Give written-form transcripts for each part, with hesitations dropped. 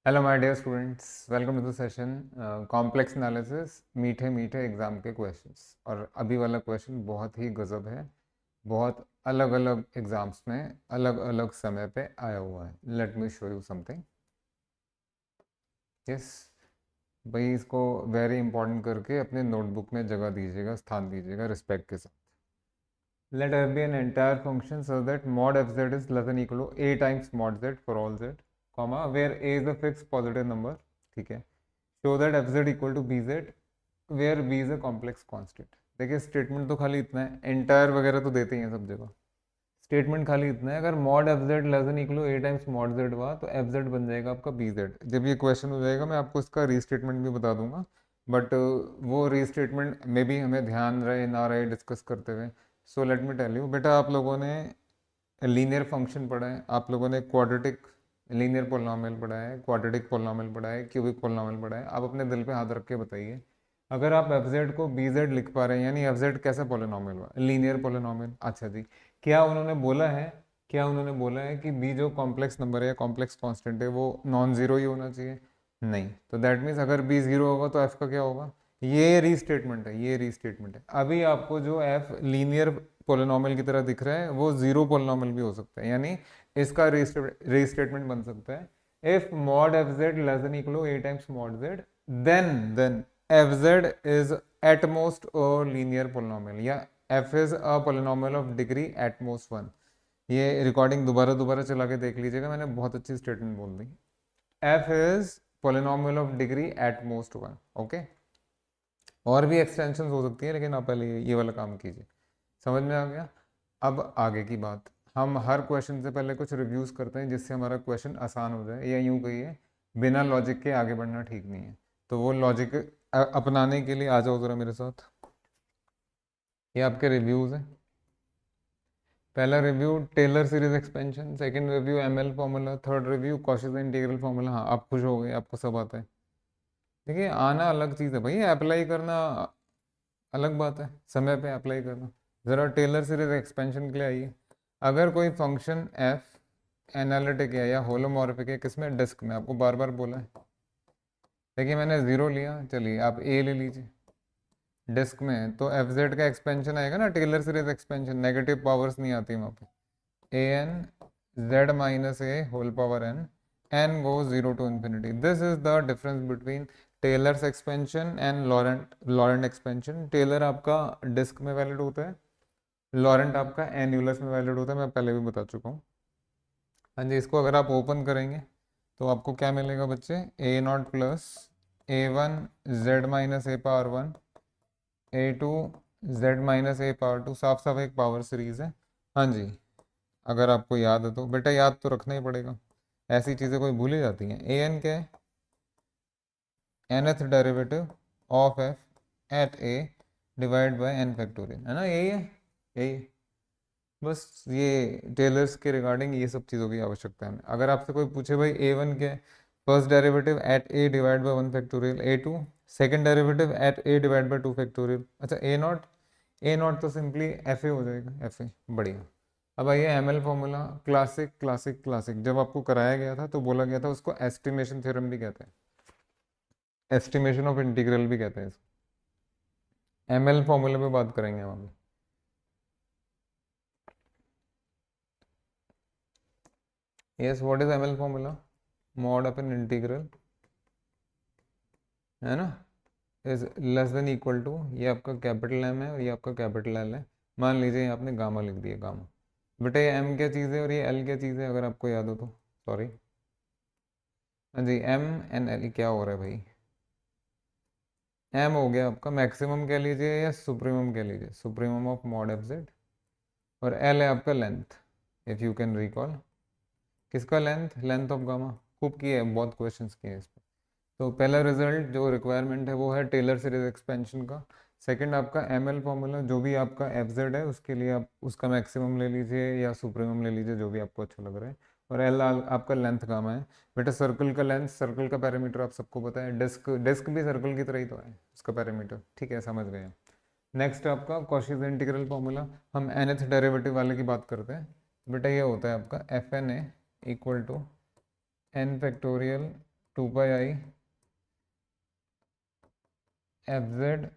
Hello my dear students, welcome to the session complex analysis. मीठे मीठे exam के questions. और अभी वाला क्वेश्चन बहुत ही गजब है। बहुत अलग अलग एग्जाम्स में अलग अलग समय पे आया हुआ है। Let me show you something. Yes भाई, इसको वेरी इंपॉर्टेंट करके अपने नोटबुक में जगह दीजिएगा, स्थान दीजिएगा रिस्पेक्ट के साथ। Let f be an entire function so that mod fz is less than equal to a times mod z for all z, comma where a is a fixed positive number. ठीक है। Show that fz equal to bz where b is a complex constant. देखिए statement तो खाली इतना है, entire वगैरह तो देते ही हैं सब जगह। स्टेटमेंट खाली इतना है, अगर mod F Z less than equal to A times mod z हुआ तो एफ जेड बन जाएगा आपका बी जेड। जब ये क्वेश्चन हो जाएगा मैं आपको इसका रीस्टेटमेंट भी बता दूंगा, बट वो रीस्टेटमेंट में भी हमें ध्यान रहे ना रहे डिस्कस करते हुए। So let me tell you बेटा, आप लोगों ने लीनियर फंक्शन पढ़ा है, आप लोगों ने क्वाड्रेटिक लीनियर पोलिनोमियल पढ़ा है, क्वाड्रेटिक पोलिनोमियल पढ़ा है, क्यूबिक पोलिनोमियल पढ़ा है। आप अपने दिल पे हाथ रख के बताइए, अगर आप एफ जेड को बी जेड लिख पा रहे हैं यानी एफ जेड कैसा पोलिनोमियल हुआ? Linear polynomial. अच्छा जी, क्या उन्होंने बोला है, क्या उन्होंने बोला है कि बी जो कॉम्प्लेक्स नंबर है या कॉम्प्लेक्स कांस्टेंट है वो नॉन जीरो ही होना चाहिए? नहीं। तो दैट मीन्स अगर बी जीरो होगा तो एफ का क्या होगा? ये रीस्टेटमेंट है, ये रीस्टेटमेंट है। अभी आपको जो एफ लीनियर पोलिनोमियल की तरह दिख रहा है वो जीरो पोलिनोमियल भी हो सकता है, यानी इसका रीस्टेटमेंट बन सकता है if mod F Z less than equal to A times mod Z, then F Z is at most a linear polynomial, या F is a polynomial of degree at most one. ये recording दोबारा दोबारा चला के देख लीजिएगा, मैंने बहुत अच्छी स्टेटमेंट बोल दी। F is polynomial of degree at most one. Okay, और भी एक्सटेंशन हो सकती है लेकिन आप पहले ये वाला काम कीजिए। समझ में आ गया? अब आगे की बात, हम हर क्वेश्चन से पहले कुछ रिव्यूज करते हैं जिससे हमारा क्वेश्चन आसान हो जाए, या यूं कहिए बिना लॉजिक के आगे बढ़ना ठीक नहीं है। तो वो लॉजिक अपनाने के लिए आ जाओ ज़रा मेरे साथ। ये आपके रिव्यूज़ हैं। पहला review Taylor series expansion, second review ML formula, third review Cauchy integral formula. हाँ, आप खुश हो गए, आपको सब आता है। देखिए, आना अलग चीज़ है भाई, अप्लाई करना अलग बात है, समय पे अप्लाई करना। ज़रा टेलर सीरीज एक्सपेंशन के लिए आइए। अगर कोई फंक्शन एफ एनालिटिक है या होलोमॉर्फिक है, किसमें? डिस्क में। आपको बार बार बोला है। देखिए मैंने ज़ीरो लिया, चलिए आप ए ले लीजिए। डिस्क में तो एफ जेड का एक्सपेंशन आएगा ना, Taylor series expansion, negative powers नहीं आती वहाँ पे। A N Z minus A whole power N, N go zero to infinity. This is the difference between Taylor's expansion and Laurent expansion. Taylor आपका disc में valid होता है, Laurent आपका annulus में वैलिड होता है, मैं पहले भी बता चुका हूँ। हाँ जी, इसको अगर आप ओपन करेंगे तो आपको क्या मिलेगा बच्चे? A not plus A one Z minus A power one, A two Z minus A power two. साफ साफ एक पावर सीरीज है। हाँ जी, अगर आपको याद है तो बेटा याद तो रखना ही पड़ेगा, ऐसी चीज़ें कोई भूल ही जाती हैं। ए एन क्या है? nth derivative of f at a divide by N factorial, है ना? यही है, यही है। बस ये टेलर्स के रिगार्डिंग ये सब चीज़ों की आवश्यकता है हमें। अगर आपसे कोई पूछे भाई ए वन क्या है? First derivative at a divide by one factorial. A two second derivative at a divide by two factorial. अच्छा, ए नॉट तो सिंपली एफ ए हो जाएगा, एफ ए। बढ़िया। अब आइए M L formula, classic classic classic. जब आपको कराया गया था तो बोला गया था उसको एस्टिमेशन थ्योरम भी कहते हैं, एस्टिमेशन ऑफ इंटीग्रल भी कहते हैं इसको। एम एल फॉर्मूले पे बात करेंगे हम अभी। Yes, what is M L formula? Mod upon integral, है ना, is less than equal to, ये आपका कैपिटल एम है और ये आपका कैपिटल एल है। मान लीजिए यहाँ आपने गामा लिख दिया, गामा। बेटा ये एम क्या चीज़ है और ये एल क्या चीज़ है, अगर आपको याद हो तो? सॉरी, हाँ जी, एम एन एल क्या हो रहा है भाई? एम हो गया आपका मैक्सिमम कह लीजिए या सुप्रीमम कह लीजिए, supremum of mod F Z. और एल है आपका length, if you can recall. किसका लेंथ? Length of gamma. खूब किए हैं, बहुत क्वेश्चंस किए हैं इस पर। तो पहला रिजल्ट जो रिक्वायरमेंट है वो है टेलर सीरीज एक्सपेंशन का। सेकंड आपका एम एल फॉर्मूला, जो भी आपका एफ जेड है उसके लिए आप उसका मैक्सिमम ले लीजिए या सुप्रीमम ले लीजिए, जो भी आपको अच्छा लग रहा है। और एल आपका लेंथ गामा है। बेटा सर्कल का लेंथ, सर्कल का पैरामीटर आप सबको पता है। डिस्क डिस्क भी सर्कल की तरह ही तो है, उसका पैरामीटर। ठीक है, समझ गए। नेक्स्ट आपका कॉशीज इंटीग्रल फॉर्मूला, हम nth डेरिवेटिव वाले की बात करते हैं। बेटा ये होता है आपका f N a equal to n factorial 2 pi f Z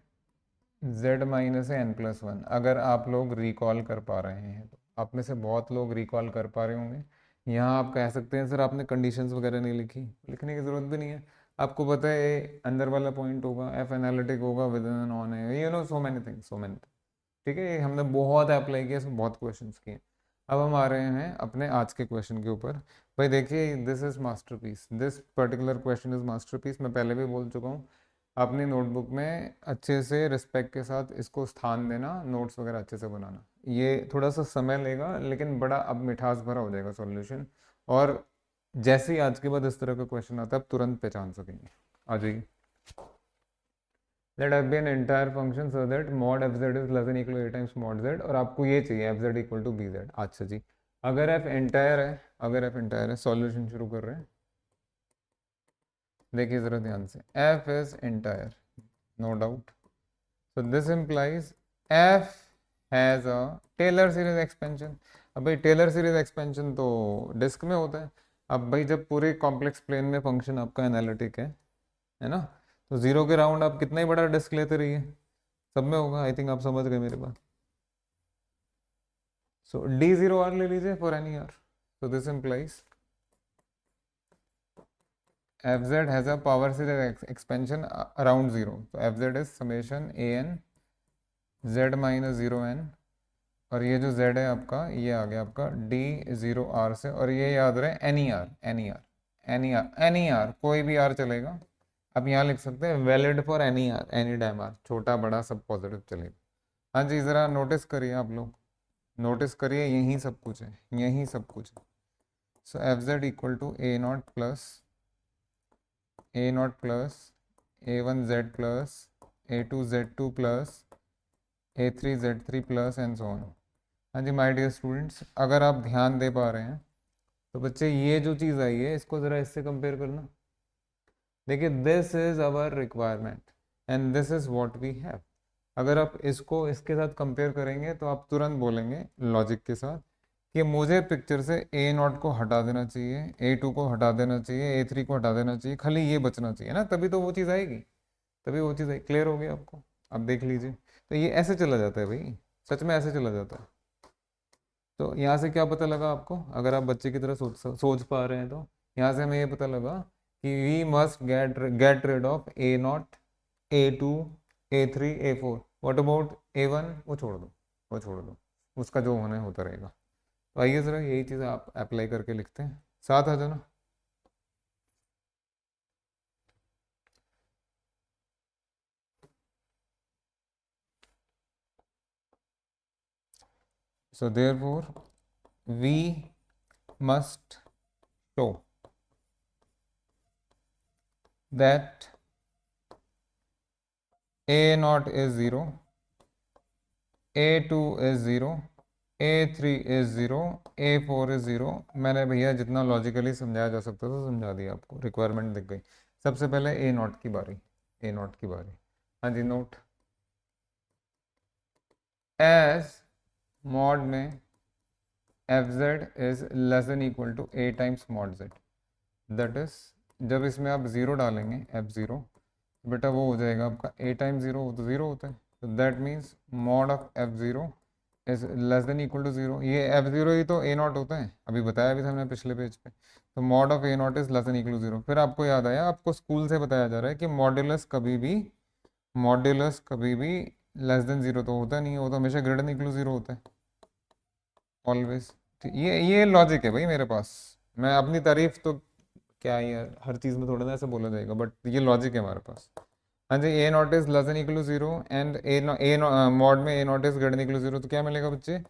Z minus n plus one. अगर आप लोग रिकॉल कर पा रहे हैं तो, आप में से बहुत लोग रिकॉल कर पा रहे होंगे। यहाँ आप कह सकते हैं सर आपने कंडीशंस वगैरह नहीं लिखी, लिखने की ज़रूरत भी नहीं है। आपको पता है ए अंदर वाला पॉइंट होगा, एफ एनालिटिक होगा, विद इन नॉन है, you know so many things, so many. ठीक है, ये हमने बहुत अप्लाई किया, इसमें बहुत क्वेश्चंस किए। अब हम आ रहे हैं अपने आज के क्वेश्चन के ऊपर। भाई देखिए, this is masterpiece, this particular question is masterpiece. मैं पहले भी बोल चुका हूँ, अपनी नोटबुक में अच्छे से रिस्पेक्ट के साथ इसको स्थान देना, नोट्स वगैरह अच्छे से बनाना। ये थोड़ा सा समय लेगा, लेकिन बड़ा अब मिठास भरा हो जाएगा सॉल्यूशन। और जैसे ही आज के बाद इस तरह का क्वेश्चन आता है, आप तुरंत पहचान सकेंगे। आ जाइए। Let f be an entire function so that mod f z is less than equal to a times mod z, और आपको ये चाहिए f z equal to b z। अच्छा जी, अगर f एंटायर है, अगर f एंटायर है, सॉल्यूशन शुरू कर रहे हैं। देखिए जरा ध्यान से, f is entire, no doubt, so this implies f has a Taylor series expansion. अब भाई टेलर सीरीज एक्सपेंशन तो डिस्क में होता है। अब भाई जब पूरे कॉम्प्लेक्स प्लेन में फंक्शन आपका एनालिटिक है ना, तो जीरो के राउंड आप कितना ही बड़ा डिस्क लेते रहिए, सब में होगा। आई थिंक आप समझ गए मेरे बात। सो डी जीरो आर ले लीजिए for any R. So this implies F Z has a power series expansion around zero. तो F Z is summation A N Z minus zero N, और ये जो z है आपका, ये आ गया आपका डी जीरो आर से, और ये याद रहे any r, any r, any r, any r, कोई भी आर चलेगा। अब यहाँ लिख सकते हैं valid for any r, any damn r, छोटा बड़ा सब पॉजिटिव चलेगा। हाँ जी, ज़रा नोटिस करिए आप लोग, नोटिस करिए, यही सब कुछ है, यही सब कुछ है। So F Z equal to A not plus A one Z plus A two Z two plus A three Z three plus and so on. हाँ जी माय डियर स्टूडेंट्स, अगर आप ध्यान दे पा रहे हैं तो बच्चे ये जो चीज़ आई है इसको ज़रा इससे कंपेयर करना। देखिए, this is our requirement and this is what we have. अगर आप इसको इसके साथ कंपेयर करेंगे तो आप तुरंत बोलेंगे लॉजिक के साथ कि मुझे पिक्चर से ए नॉट को हटा देना चाहिए, ए टू को हटा देना चाहिए, ए थ्री को हटा देना चाहिए, खाली ये बचना चाहिए ना, तभी तो वो चीज़ आएगी, तभी वो चीज़ आएगी। क्लियर हो गया आपको? अब देख लीजिए, तो ये ऐसे चला जाता है भाई, सच में ऐसे चला जाता है। तो यहाँ से क्या पता लगा आपको, अगर आप बच्चे की तरह सोच पा रहे हैं तो यहाँ से हमें ये पता लगा कि we must get rid of a naught, a two, A three, A four. What about a one? वो छोड़ दो, वो छोड़ दो, उसका जो होना है होता रहेगा। तो आइए ज़रा यही चीज़ आप अप्लाई करके लिखते हैं, साथ आ जाना। So therefore we must show that a naught is 0, a2 is 0, a3 is 0, a4 is 0। मैंने भैया जितना लॉजिकली समझाया जा सकता था समझा दिया आपको, रिक्वायरमेंट दिख गई। सबसे पहले ए नॉट की बारी, ए नॉट की बारी। हाँ जी, नोट एज मॉड में f Z is less than equal to A times mod z, that is जब इसमें आप ज़ीरो डालेंगे एफ ज़ीरो, बेटा वो हो जाएगा आपका ए टाइम ज़ीरो, वो तो ज़ीरो होता है, तो that means mod of f zero is less than equal to zero. ये एफ ज़ीरो ही तो ए नॉट होता है, अभी बताया भी था हमने पिछले पेज पे। तो mod of a naught is less than equal to zero. फिर आपको याद आया, आपको स्कूल से बताया जा रहा है कि मॉड्यूलस कभी भी लेस देन ज़ीरो तो होता नहीं है, वो तो हमेशा greater than equal to zero होता है ऑलवेज। ये लॉजिक है भाई मेरे पास। मैं अपनी तारीफ तो क्या यार, हर चीज़ में थोड़ा ना ऐसे बोला जाएगा, बट ये लॉजिक है हमारे पास। हाँ जी, A naught is less than equal to zero and mod में A naught is greater than equal to zero, तो क्या मिलेगा बच्चे?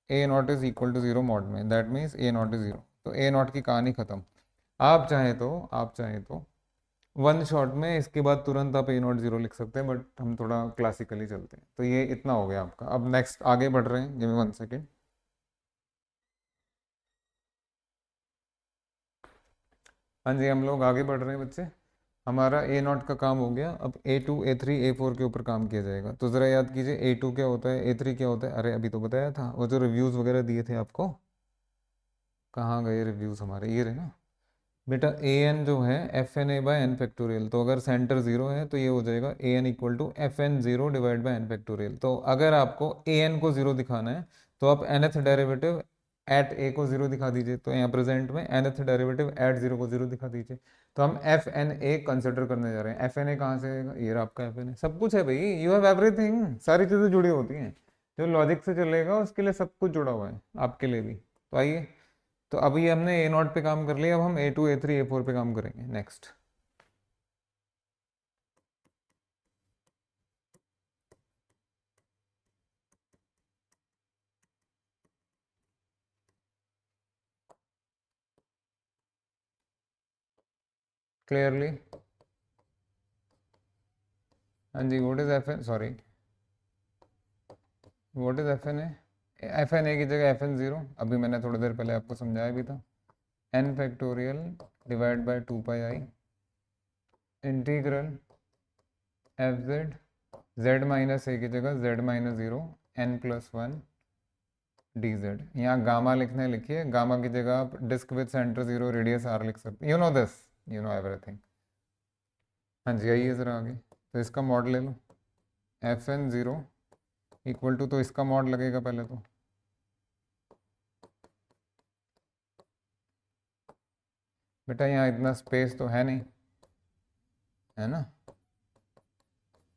A naught is equal to zero mod में, that means A naught is zero. तो ए not की कहानी खत्म। आप चाहें तो वन शॉट में इसके बाद तुरंत आप ए नॉट जीरो लिख सकते हैं, बट हम थोड़ा क्लासिकली चलते हैं। तो ये इतना हो गया आपका। अब नेक्स्ट आगे बढ़ रहे हैं, गिव मी 1 सेकेंड। हाँ जी, हम लोग आगे बढ़ रहे हैं बच्चे। हमारा ए नॉट का काम हो गया, अब A two, A three, A four के ऊपर काम किया जाएगा। तो ज़रा याद कीजिए, ए टू क्या होता है, ए थ्री क्या होता है? अरे अभी तो बताया था, वो जो रिव्यूज़ वगैरह दिए थे आपको, कहाँ गए रिव्यूज़ हमारे? ये रहे ना। बेटा ए एन जो है F N A by N factorial, तो अगर सेंटर जीरो है तो ये हो जाएगा A N equal to F N zero divide by N factorial. तो अगर आपको ए एन को जीरो दिखाना है तो आप nth डेरिवेटिव एट ए को जीरो दिखा दीजिए, तो यहाँ प्रेजेंट में nth डेरिवेटिव एट जीरो को जीरो दिखा दीजिए। तो हम एफ एन ए कंसिडर करने जा रहे हैं। एफ एन ए कहाँ से आएगा, ये रहा आपका एफ एन ए। सब कुछ है भाई, यू हैव एवरीथिंग, सारी चीज़ें जुड़ी होती हैं। जो लॉजिक से चलेगा उसके लिए सब कुछ जुड़ा हुआ है, आपके लिए भी। तो आइए, तो अभी हमने ए नॉट पे काम कर लिया, अब हम A two A three A four पे काम करेंगे। Next, clearly. हाँ जी, what is F N, sorry, what is F N A? F N A की जगह एफ एन जीरो, अभी मैंने थोड़ी देर पहले आपको समझाया भी था। N factorial divide by two pi I integral F Z, Z minus A की जगह Z minus zero N plus one D Z. यहाँ गामा लिखने लिखिए, गामा की जगह आप disc with centre zero radius R लिख सकते, you know this, you know everything. हाँ जी, आइए ज़रा आगे, तो इसका मॉड ले लो। F N zero equal to, तो इसका मॉड लगेगा पहले तो, बेटा यहाँ इतना स्पेस तो है नहीं, है ना,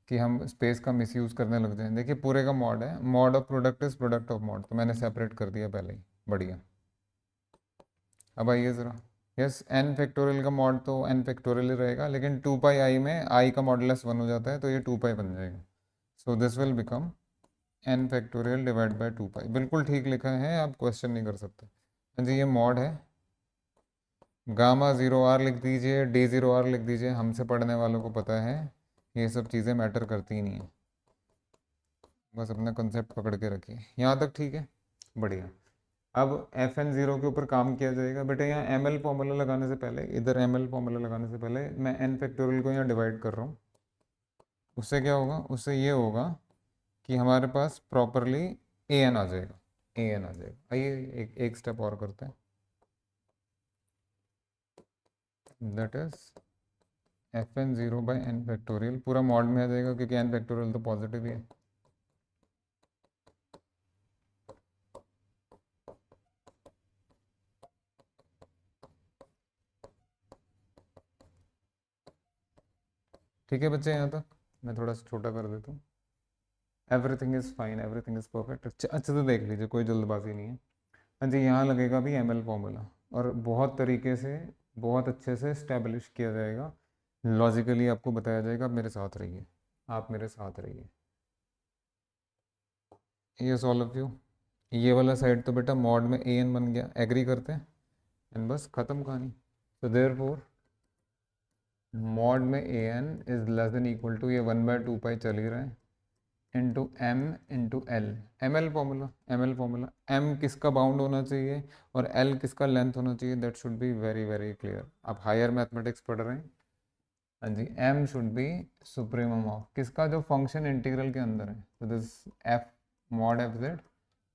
कि हम स्पेस का मिसयूज़ करने लग जाएं। देखिए पूरे का मॉड है, mod of product is product of mod, तो मैंने सेपरेट कर दिया पहले ही, बढ़िया। अब आइए ज़रा, यस एन फैक्टोरियल का मॉड तो एन फैक्टोरियल ही रहेगा, लेकिन टू पाई आई में आई का मॉडुलस वन हो जाता है, तो ये टू पाई बन जाएगा। So this will become N factorial divide by two pi. बिल्कुल ठीक लिखा है, आप क्वेश्चन नहीं कर सकते। हाँ जी, ये मॉड है, गामा ज़ीरो आर लिख दीजिए, डी ज़ीरो आर लिख दीजिए, हमसे पढ़ने वालों को पता है ये सब चीज़ें मैटर करती ही नहीं है। बस अपना कंसेप्ट पकड़ के रखिए, यहाँ तक ठीक है, बढ़िया। अब एफ एन ज़ीरो के ऊपर काम किया जाएगा। बेटा यहाँ एम एल फॉर्मूला लगाने से पहले, इधर एम एल फॉर्मूला लगाने से पहले मैं एन फैक्टोरियल को यहाँ डिवाइड कर रहा हूँ। उससे क्या होगा, उससे ये होगा कि हमारे पास प्रॉपरली ए एन आ जाएगा, ए एन आ जाएगा। आइए एक स्टेप और करते हैं, that is F N zero by n factorial, पूरा मॉड में आ जाएगा क्योंकि एन फैक्टोरियल तो पॉजिटिव ही है। ठीक है बच्चे, यहाँ तक मैं थोड़ा सा छोटा कर देता हूँ। Everything is fine, everything is perfect. अच्छे से देख लीजिए, कोई जल्दबाजी नहीं है। हाँ जी, यहाँ लगेगा भी एम एल फॉर्मूला, और बहुत तरीके से, बहुत अच्छे से स्टैब्लिश किया जाएगा, लॉजिकली आपको बताया जाएगा। आप मेरे साथ रहिए, आप मेरे साथ रहिए। ये ऑल ऑफ यू, ये वाला साइड तो बेटा मॉड में ए एन बन गया, एग्री करते हैं, एंड बस ख़त्म कहानी। तो देयरफॉर मॉड में a n is less than equal to, ये वन बाय टू पाई चल ही रहा है, into M into L. M L formula, M L formula, M किसका बाउंड होना चाहिए और एल किसका लेंथ होना चाहिए, that should be very very clear. आप हायर मैथमेटिक्स पढ़ रहे हैं, हाँ जी, M should be supremum of किसका, जो फंक्शन इंटीग्रल के अंदर है, तो this F mod F z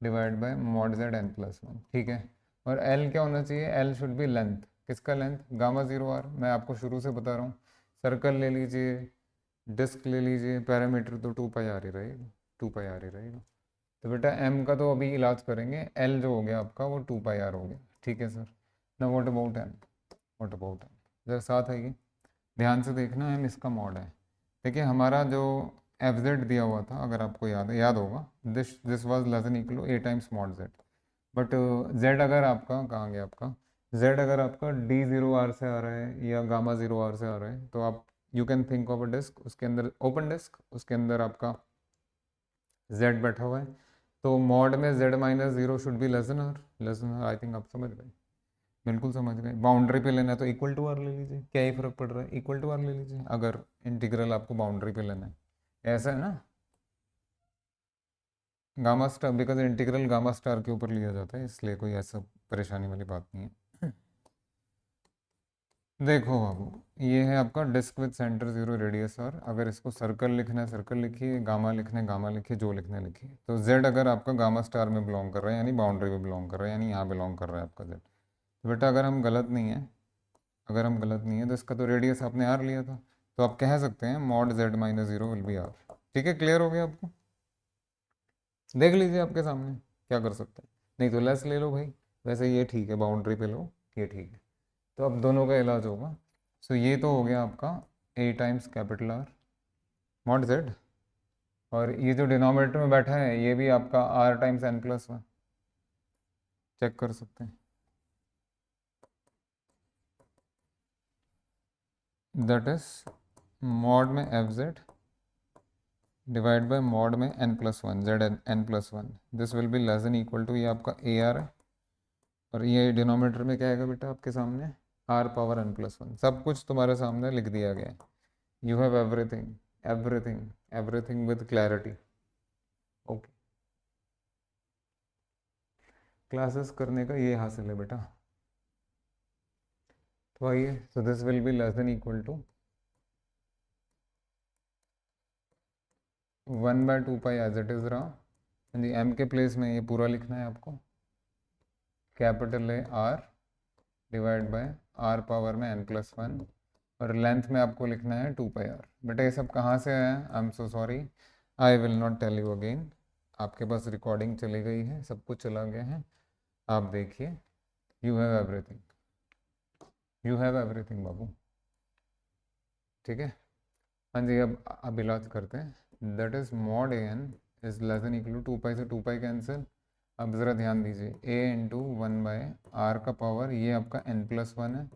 divide by mod z n plus one, ठीक है। और एल क्या होना चाहिए, एल शुड बी लेंथ, किसका लेंथ, गामा जीरो आर। मैं आपको शुरू से बता रहा हूँ, सर्कल ले लीजिए, डिस्क ले लीजिए, पैरामीटर तो टू पाई आर ही रहेगा, टू पाई आर ही रहेगा। तो बेटा एम का तो अभी इलाज करेंगे, एल जो हो गया आपका वो टू पाई आर हो गया, ठीक है सर। ना what about an, what about an, जरा साथ आइए, ध्यान से देखना, एम इसका मॉड है। देखिए हमारा जो एफ जेड दिया हुआ था, अगर आपको याद है, याद होगा, this was less than equal to A times mod z. But z अगर आपका, कहाँ गया आपका जेड, अगर आपका डी ज़ीरो आर से आ रहा है या गामा ज़ीरो आर से आ रहा है, तो आप you can think of a disk, उसके अंदर ओपन डिस्क, उसके अंदर आपका जेड बैठा हुआ है, तो मॉड में z minus zero should be less than r, less than r. I think आप समझ गए, बिल्कुल समझ गए। बाउंड्री पे लेना है तो इक्वल टू आर ले लीजिए, क्या ही फर्क पड़ रहा है, इक्वल टू आर ले लीजिए अगर इंटीग्रल आपको बाउंड्री पे लेना है, ऐसा है ना। Gamma star, because integral gamma star के ऊपर लिया जाता है, इसलिए कोई ऐसा परेशानी वाली बात नहीं है। देखो बाबू, ये है आपका disk with centre zero radius r, अगर इसको सर्कल लिखना है सर्कल लिखिए, गामा लिखना है गामा लिखिए, जो लिखना है लिखिए। तो जेड अगर आपका गामा स्टार में बिलोंग कर रहा है, यानी बाउंड्री में बिलोंग कर रहा है, यानी यहाँ बिलोंग कर रहा है आपका जेड, तो बेटा अगर हम गलत नहीं है, अगर हम गलत नहीं है तो इसका तो रेडियस आपने आर लिया था, तो आप कह सकते हैं mod z minus zero will be r. ठीक है, क्लियर हो गया आपको? देख लीजिए आपके सामने क्या कर सकते हैं, नहीं तो लेस ले लो भाई, वैसे ये ठीक है, बाउंड्री पे लो, ये ठीक है। तो अब दोनों का इलाज होगा। सो ये तो हो गया आपका a times capital R mod z, और ये जो डिनोमिनेटर में बैठा है ये भी आपका r times n plus one, check कर सकते हैं। दैट इज मॉड में f z divide by mod में n plus one, z n plus one, this will be less than equal to, ये आपका ए आर है, और ये डिनोमिनेटर में क्या आएगा बेटा आपके सामने, r power n plus one. सब कुछ तुम्हारे सामने लिख दिया गया है, you have everything, everything, everything with clarity. Okay, classes करने का ये हासिल है बेटा। तो आइए, so this will be less than equal to 1/2 pi as it is रहा, जी एम के प्लेस में ये पूरा लिखना है आपको, capital A r divide by r power में n प्लस वन, और लेंथ में आपको लिखना है 2 पाई आर। बेटा ये सब कहाँ से आया? I am so sorry, I will not tell you again, आपके पास रिकॉर्डिंग चली गई है, सब कुछ चला गया है, आप देखिए। You have everything, you have everything बाबू। ठीक है, हाँ जी, अब इलाज करते हैं। That is mod a n is less than equal to 2 pi से 2 पाई कैंसिल। अब ज़रा ध्यान दीजिए, a into one by r का पावर, ये आपका n प्लस वन है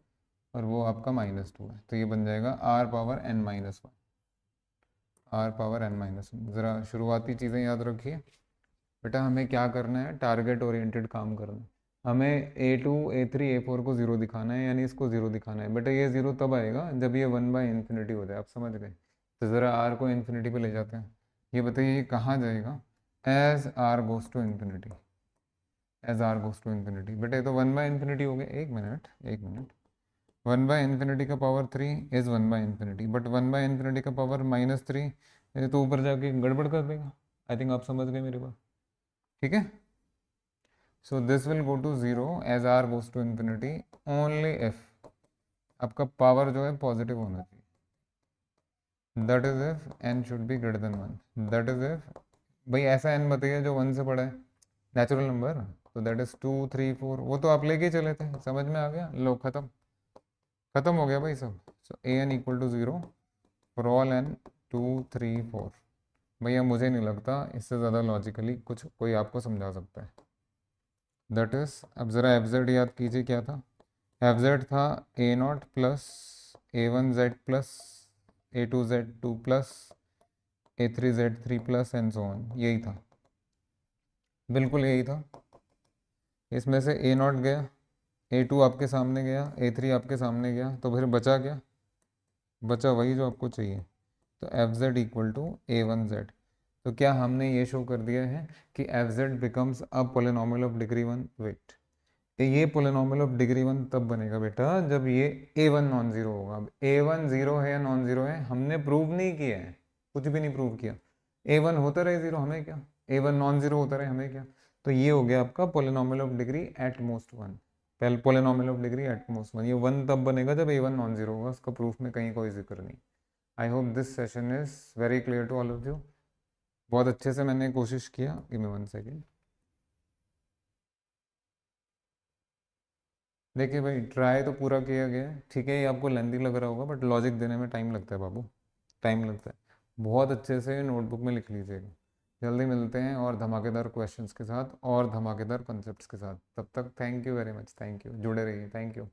और वो आपका -2 है, तो ये बन जाएगा r power n minus one, r power n minus one. ज़रा शुरुआती चीज़ें याद रखिए बेटा, हमें क्या करना है, टारगेट ओरिएंटेड काम करना है। हमें a2 a3 a4 को ज़ीरो दिखाना है, यानी इसको ज़ीरो दिखाना है। बेटा ये ज़ीरो तब आएगा जब ये 1/∞ हो जाए, आप समझ गए? तो ज़रा r को इन्फिनिटी पे ले जाते हैं। ये बताइए ये कहाँ जाएगा? As r goes to infinity, as r goes to infinity. बेटा ये तो 1/∞ हो गया, एक मिनट एक मिनट, 1/∞ का पावर 3 इज़ 1/∞, बट 1/∞ का पावर -3 ये तो ऊपर जाके गड़बड़ कर देगा। आई थिंक आप समझ गए मेरी बात। ठीक है, so this will go to zero as r goes to infinity only if आपका पावर जो है पॉजिटिव होना चाहिए, that is if n should be greater than one, that is if, भाई ऐसा n बताइए जो वन से बड़ा है, नेचुरल नंबर, तो दैट इज 2 3 4, वो तो आप लेके चले थे, समझ में आ गया? लो खत्म, खत्म हो गया भाई सब। So a N equal to zero for all n 2 3 4। भैया मुझे नहीं लगता इससे ज़्यादा लॉजिकली कुछ कोई आपको समझा सकता है। दैट इज़, अब ज़रा एफ जेड याद कीजिए क्या था, एफ जेड था a not plus a1z plus a2z2 plus a3z3 plus and so on, यही था, बिल्कुल यही था। इसमें से ए नॉट गया, a2 आपके सामने गया, a3 आपके सामने गया, तो फिर बचा क्या? बचा वही जो आपको चाहिए, तो F Z equal to a1z। तो क्या हमने ये शो कर दिया है कि f z becomes a polynomial of degree one? Wait, ये पोलिनोमियल ऑफ डिग्री वन तब बनेगा बेटा जब ये ए वन नॉन जीरो होगा। अब ए वन जीरो है या नॉन जीरो है हमने प्रूव नहीं किया है, कुछ भी नहीं प्रूव किया, ए वन होता रहे जीरो हमें क्या, ए वन नॉन जीरो होता रहे हमें क्या। तो ये हो गया आपका polynomial of degree at most one, पहले polynomial of degree at most one, ये वन तब बनेगा जब ए वन नॉन जीरो होगा, उसका प्रूफ में कहीं कोई जिक्र नहीं। I hope this session is very clear to all of you. बहुत अच्छे से मैंने कोशिश किया, गिव मी वन सेकेंड। देखिए भाई ट्राई तो पूरा किया गया है, ठीक है, ये आपको लेंदी लग रहा होगा बट लॉजिक देने में टाइम लगता है बाबू, टाइम लगता है। बहुत अच्छे से नोटबुक में लिख लीजिएगा। जल्दी मिलते हैं और धमाकेदार क्वेश्चंस के साथ और धमाकेदार कॉन्सेप्ट्स के साथ, तब तक thank you very much, thank you, जुड़े रहिए, थैंक यू।